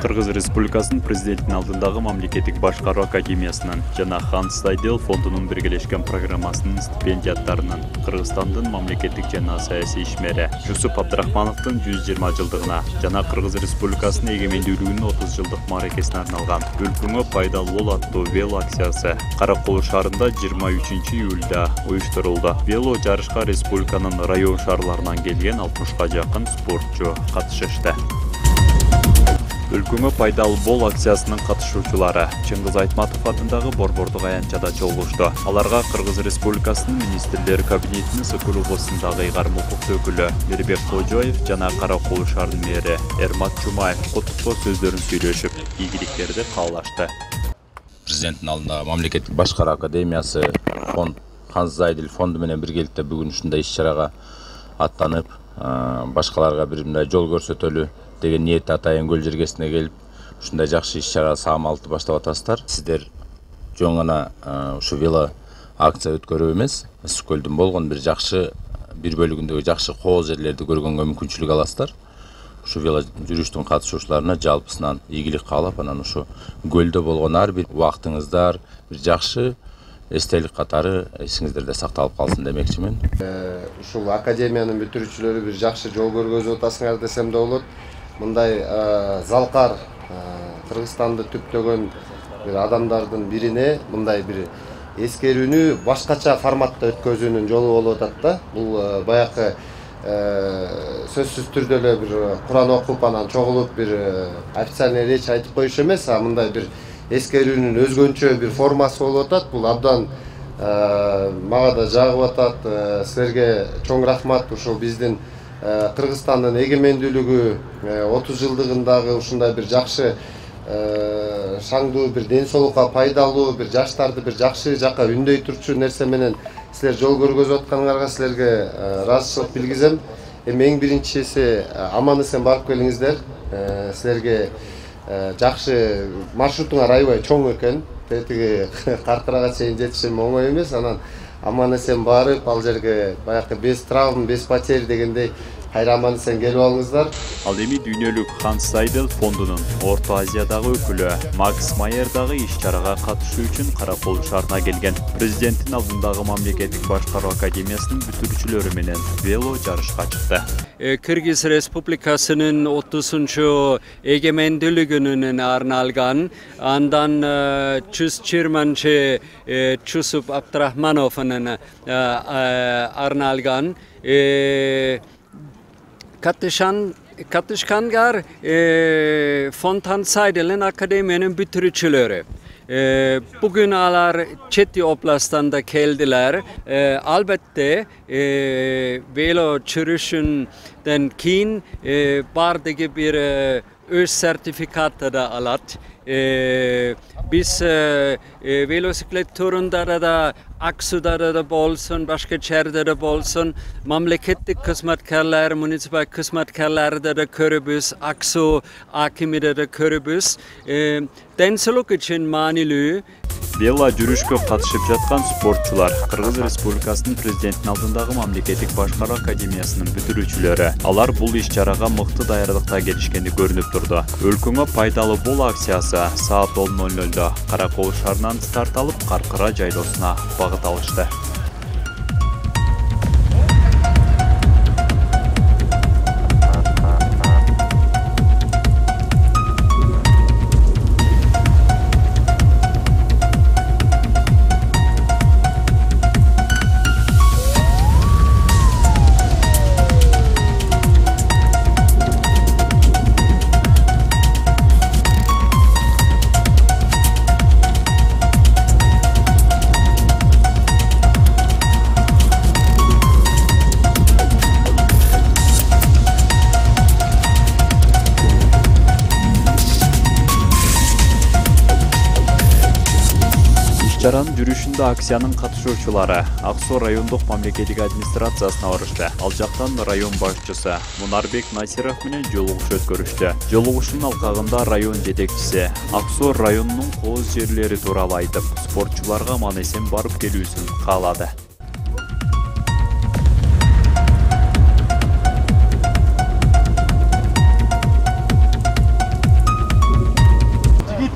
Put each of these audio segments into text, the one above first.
Кыргыз Республикасынын президентинин алдындагы мамлекеттик башкаруу академиясынын жана Ханс Зайдел фондунун биргелешкен программасынын стипендияттарынын Кыргызстандын мамлекеттик жана саясий ишмери Жусуп Абдрахмановдун 120 жылдыгына жана Кыргыз Республикасынын эгемендүүлүгүнүн 30 жылдык мааракесине арналган өлкөңө пайдалуу болуу аттуу вело акциясы Каракол шаарында 23 июлда уюштурулду. Вело жарышка республиканын район шаарларынан келген 60га жакын спортчу катышышты. Өлкөңө пайдалуу бол акциясынын катышуучулары Чыңгыз Айтматов атындагы Борбордук аянтчада чогулушту. Аларга Кыргыз Республикасынын министрлер кабинетинин СК Ыйгармуков өкүлү Мирбек Кожоев жана Каракол шаарынын мэри Эрмат Чумаев куттуктоо сөздөрүн сүйлөшүп, ийгиликтерди каалашты. Президенттин алдында мамлекеттик башкаруу академиясы фонд Ханс Зайдел фонду менен биргеликте бүгүн ушундай иш-чарага аттанып, башкаларга бир мындай жол көрсөтөлү деген ниет атайын көл жергесине келип, ушундай жакшы иш-чара саамалды баштап атасыздар. Сиздер жөн гана ушу вело акция өткөрүп эмес, Ысык көлдүн болгон бир жакшы бир бөлүгүндөгү жакшы кооз жерлерди көргөнгө мүмкүнчүлүк аласыздар. Ушу вело жүрүштүн катышуучуларына жалпысынан ийгилик каалап, анан ушу көлдө болгон ар бир убактыңыздар бир жакшы эстелик катары эсиңиздерде сакталып калсын демекчимин. Ушул академиянын бүтүрүүчүлөрү бир жакшы жол көргөзүп атасыңар десем да болот. Мындай залкар Кыргызстанды түптөгөн бир адамдардын бирине мындай бир эскерүүнү башкача форматта өткөзүүнүн жолу болуп атат да. Бул баякы сөзсүз түрдө эле бир Куран окуп анан чогулуп бир официальный речь айтып коюш эмес, а мындай бир эскерүүнүн өзгөнчө бир формасы болуп атат. Бул абдан мага да жагып атат. Силерге чоң рахмат. Ушул биздин Кыргызстандын эгемендүүлүгү 30 жылдыгындагы ушундай бир жакшы шаңдуу бир ден соолукка пайдалуу бир жаштарды бир жакшы жакка үндөй турчу нерсе менен силер жол көргөзүп атканыңарга силерге ыраазычылык билгизем. Эң биринчиси аман эсен барып келиңиздер. Силерге жакшы маршрутуңар аябай чоң экен. Тетиги Каркырага чейин жетишим оңой эмес. Анан аман эсен барып, ал жерге баякы без травм, без потерь дегендей кайра аман эсен келип алыңыздар. Ал эми дүйнөлүк Ханс Зайдел фондунун Орто Азиядагы өкүлү Макс Майер дагы иш-чарага катышуу үчүн Каракол шаарына келген. Президенттин алдындагы мамлекеттик башкаруу академиясынын бүтүрүүчүлөрү менен вело жарышка чыкты. Кыргыз Республикасынын 30-чу эгемендүүлүгүнүн арналган андан 120-чы Жусуп Абдрахмановдун арналган катышкандар фонд Ханс Зайдел'in akademiyanın бүтүрүүчүлөрү. Bugün alar Çeti Oblast'tan da geldiler. Elbette velo çürüşünden keyin bardaki bir öz sertifikatı da alat. Biz velosiklet turunda da Aksu'da da bolsun, başka çerde de bolsun, memleketlik kısmetkarlar, munisipal kısmetkarlarda da körübüz, Aksu hakimide de körübüz. Densoluk için manilүү. Вело жүрүшкө катышып жаткан спортчулар Кыргыз Республикасынын президентинин алдындагы мамлекеттик башкаруу академиясынын бүтүрүүчүлөрү. Алар бул иш-чарага мыкты даярдыкта келишкени көрүнүп турду. Өлкөңө пайдалуу бул акциясы саат 10:00 Каракол шаарынан старт алып, Каркыра жайлоосуна багыт алышты. Иш-чаранын жүрүшүндө акциянын катышуучулары Аксу райондук мамлекеттик администрациясына барышты. Ал жактан район башчысы Мунарбек Насиров менен жолугуш өткөрүштү. Жолугуштун алкагында район жетекчиси Аксу районунун кооз жерлери тууралуу айтып, спортчуларга аман эсен барып келүүсүн каалады.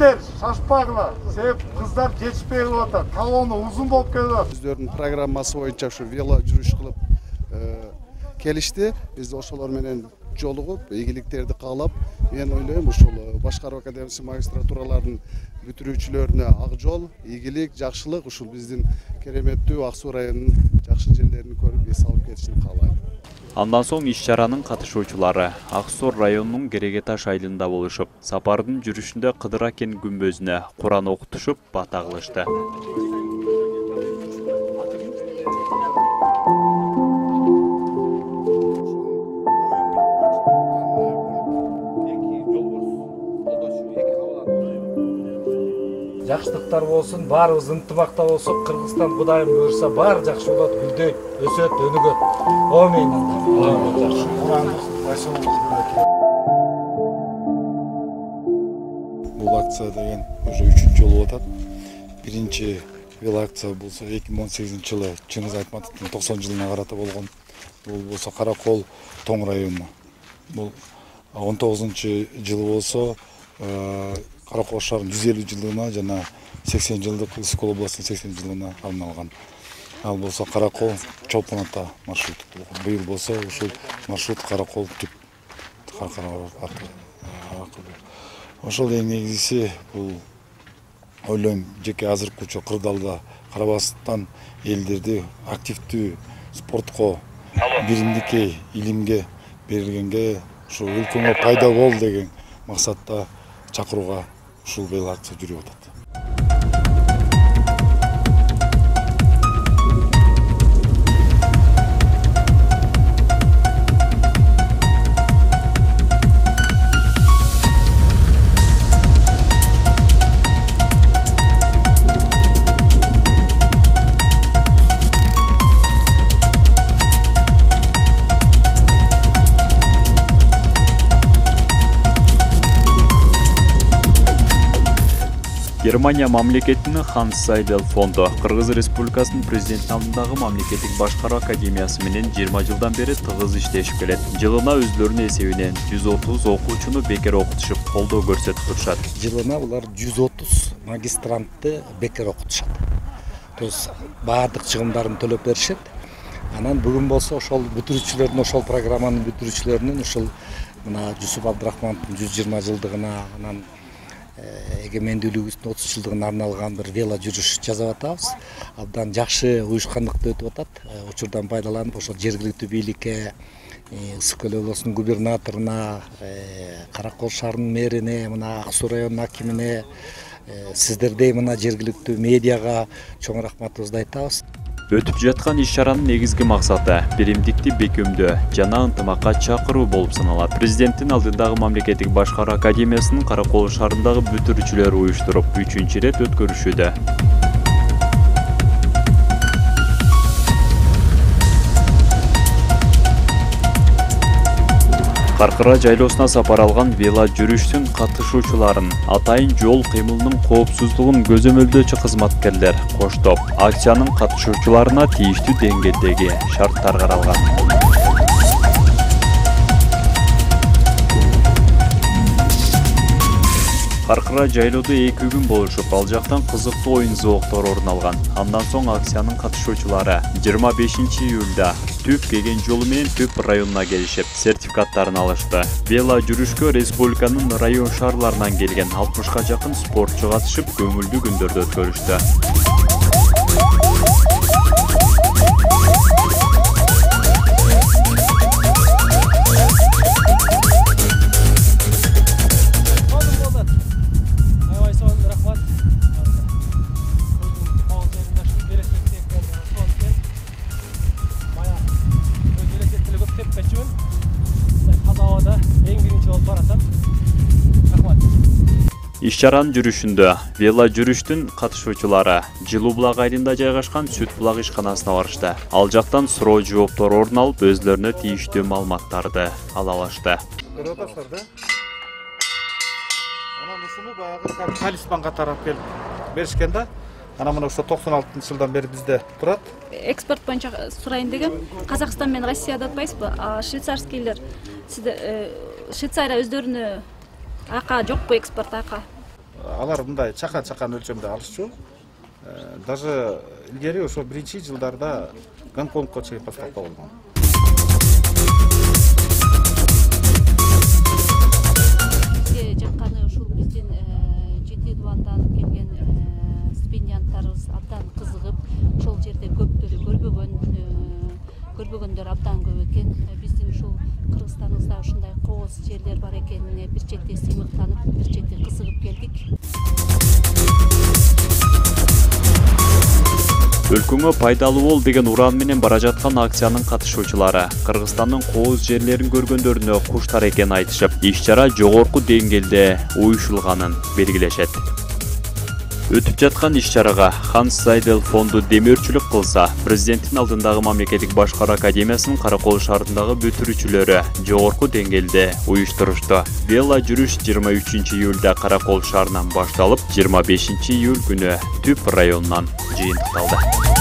жигиттер шашпагыла, себеп кыздар жетишпей калып атат. Колонна узун болуп келип атат. Өздөрүнүн программасы боюнча ушу вело жүрүш кылып келишти. Биз ошолор менен жолугуп, ийгиликтерди каалап, мен ойлойм ушул Башкаруу академиясы магистратуралардын бүтүрүүчүлөрүнө ак жол, ийгилик, жакшылык ушул биздин кереметтүү Ак Суу районунун жакшы жерлерин көрүп эс алып кетишин каалайм. Андан соң иш-чаранын катышуучулары Ак Суу районунун Кереге Таш айылында болушуп, сапардын жүрүшүндө Кыдыра кен күмбөзүнө Куран окутушуп, бата кылышты. Жакшылыктар болсун, баарыбыз ынтымакта болсок, Кыргызстан Кудайым буйрса баары жакшы болот, гүлдөйт, өсөт, өнүгөт. Амин. Бул акция деген уже 3-чү жолу атат. Биринчи велоакция болсо 2018-жылы Чыңгыз Айтматовдун 90 жылына карата болгон. Бул болсо Каракол Тоң районуна. Бул 19-жылы болсо Каракол шаарынын 150 жылдыгына жана 80 жылдык Ысык областынын 80 жылдыгына арналган. Ал болсо Каракол Чолпон Ата маршруты болгон. Быйыл болсо ушул маршрут Каракол түп. Ошол эң негизгиси бул ойлойм жеке азыркы учур кырдаалда карабастан элдерди активдүү спортко, биримдикке, илимге берилгенге, ушул өлкөңө пайда бол деген максатта чакырууга ушул велоакция жүрүп атат. Германия мамлекетинин Ханс Зайдель фонду Кыргыз Республикасынын президентин алдындагы мамлекеттик башкаруу академиясы менен 20 жылдан бери тыгыз иштешип келет. Жылына өздөрүнүн эсебинен 130 окуучуну бекер окутушуп, колдоо көрсөтүп турушат. Жылына булар 130 магистрантты бекер окутушат. То есть баардык чыгымдарын төлөп беришет. Анан бүгүн болсо ошол бүтүрүүчүлөрдүн, ошол программанын бүтүрүүчүлөрүнүн ушул мына Жусуп Абдрахмановдун 120 жылдыгына, анан эгемендүүлүгүбүздүн 30 жылдыгына арналган бир вело жүрүш жасап атабыз. Абдан жакшы уюшкандыкта өтүп атат. Учурдан пайдаланып ошол жергиликтүү бийликке, Ысык Көл облусунун губернаторуна, Каракол шаарынын мэрине, мына Ак Суу районунун акимине, сиздердей мына жергиликтүү медиага чоң рахматыбызды айтабыз. Өтүп жаткан иш-чаранын негизги максаты биримдикти бекемдөө жана ынтымакка чакыруу болуп саналат. Президенттин алдындагы мамлекеттик башкаруу академиясынын Каракол шаарындагы бүтүрүүчүлөрү уюштуруп 3-чү рет өткөрүшүүдө. Каркыра жайлоосуна сапар алган вело жүрүштүн катышуучуларын атайын жол кыймылынын коопсуздугун көзөмөлдөөчү кызматкерлер коштоп, акциянын катышуучуларына тийиштүү деңгээлдеги шарттар каралган. Каркыра жайлоодо 2 күн болушуп, ал жактан кызыктуу оюн зооктору орун алган. Андан соң акциянын катышуучулары 25 июлда Түп кеген жолу менен Түп районуна келишип, сертификаттарын алышты. Вело жүрүшкө республиканын район шаарларынан келген 60га жакын спортчу катышып, көңүлдүү күндөрдү өткөрүштү. Иш-чаранын жүрүшүндө вело жүрүштүн катышуучулары Жылуу булак айылында жайгашкан Сүт булак ишканасына барышты. Ал жактан суроо жооптор орун алып, өзлөрүнө тийиштүү маалыматтарды ала алышты. Көрүп атасыздар да? Анан ушуну баягы талисманга тарап келип беришкен да. Анан мына 96-жылдан бери бизде турат. Экспорт боюнча сурайын деген Казакстан менен Россияда атпайсызбы? А швейцарскийлер сизде Швейцария өздөрүнө ака жокпу, экспорт ака? алар мындай чакан өлчөмдө алышчу. Даже илгери ошо 1-жылдарда Гонконгко чейин поставка болгон. Бизге жакканы ушул биздин жети дубандан келген стипендианттарыбыз абдан кызыгып, ошол жерде көптөрү көрбөгөндөр абдан көп экен. Биздин ушул Кыргызстаныбызда ушундай кооз жерлер бар экенине бир чети сыймыктанып, бир чети кызыгып келдик. Өлкөңө пайдалуу бол деген уран менен бара жаткан акциянын катышуучулары Кыргызстандын кооз жерлерин көргөндөрүнө куштар экенин айтышып, иш-чара жогорку деңгээлде уюшулганын белгилешет. Өтүп жаткан иш-чарага Ханс Зайдель фонду демөөрчүлүк кылса, президенттин алдындагы мамлекеттик башкаруу академиясынын Каракол шаарындагы бүтүрүүчүлөрү жогорку деңгээлде уюштурушту. Вело жүрүш 23 июлда Каракол шаарынан башталып, 25 июль күнү Түп районунан жыйынтыкталды.